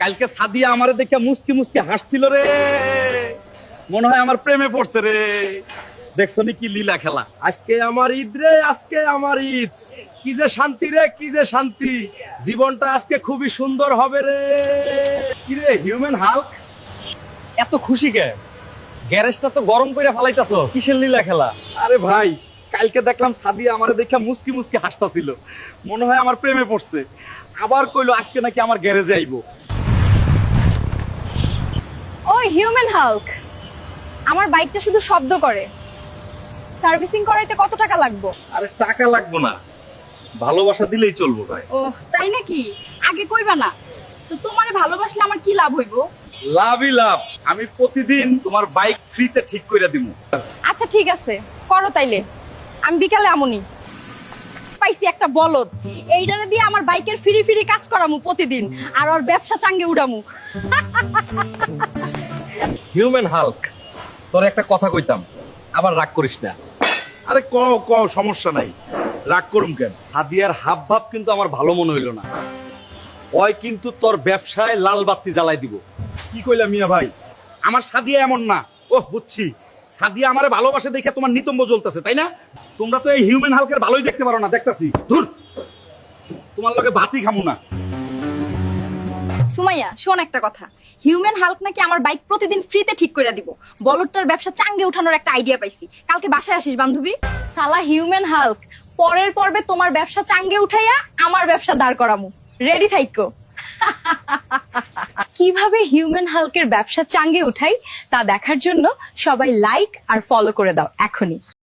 কালকে সাদিয়া আমারে দেখে মুস্কি মুস্কি হাসছিল রে, মনে হয় আমার প্রেমে পড়ছে রে। দেখছো নি কি লীলা খেলা। আজকে আমার ঈদ রে, আজকে আমার ঈদ। কি যে শান্তি রে, কি যে শান্তি। জীবনটা আজকে খুবই সুন্দর হবে রে। কি রে হিউম্যান হাল্ক, এত খুশি কে? গ্যারেজটা তো গরম করে ফেলাইতাছো, কিসের লীলা খেলা? আরে ভাই কালকে দেখলাম সাদিয়া আমারে দেখে মুস্কি মুস্কি হাসতাছিল, মনে হয় আমার প্রেমে পড়ছে। আবার কইলো আজকে নাকি আমার গ্যারেজে আইবো। ওই হিউম্যান হাল্ক, আমার বাইকটা শুধু শব্দ করে, সার্ভিসিং করাইতে কত টাকা লাগবে? আরে টাকা লাগবো না, ভালোবাসা দিলেই চলবো ভাই। ও তাই নাকি? আগে কইবা না তো, তোমারে ভালোবাসলে আমার কি লাভ হইব? লাভই লাভ, আমি প্রতিদিন তোমার বাইক ফ্রিতে ঠিক করে দিমু। আচ্ছা ঠিক আছে, করো তাইলে। আমি বিকালে আমুনি। পাইছি একটা বলদ, এইটারে দিয়ে আমার বাইকের ফ্রি ফ্রি কাজ করামু প্রতিদিন, আর ওর ব্যবসা চাঙ্গে উড়ামু। হিউম্যান হাল্ক, তোর একটা কথা কইতাম, আবার রাগ করিস না। আরে কও কও, সমস্যা নাই, রাগ করুম কেন? হাদিয়ার হাব ভাব কিন্তু আমার ভালো মনে হইল না। ওই কিন্তু তোর ব্যবসায় লাল বাতি জ্বালাই দিব। কি কইলা মিয়া ভাই? আমার সাদিয়া এমন না। ওহ বুঝছি, সাদিয়া আমারে ভালোবাসে দেখে তোমার নিতম্ব জ্বলতেছে, তাই না? তোমরা তো এই হিউম্যান হাল্কের ভালোই দেখতে পারো না, দেখতাছি। ধুর, তোমার লগে ভাতই খামু না। সুমাইয়া শোন একটা কথা, হিউম্যান হাল্ক নাকি আমার বাইক প্রতিদিন ফ্রিতে ঠিক করে দিব। বলদটার ব্যবসা চাঙ্গে উঠানোর একটা আইডিয়া পাইছি, কালকে বাসায় আসিস বান্ধবী। সালা হিউম্যান হাল্ক, পরের পর্বে তোমার ব্যবসা চাঙ্গে উঠাইয়া আমার ব্যবসা দাঁড় করামু। রেডি থাইকো। কিভাবে হিউম্যান হাল্কের ব্যবসা চাঙ্গে উঠাই তা দেখার জন্য সবাই লাইক আর ফলো করে দাও এখনই।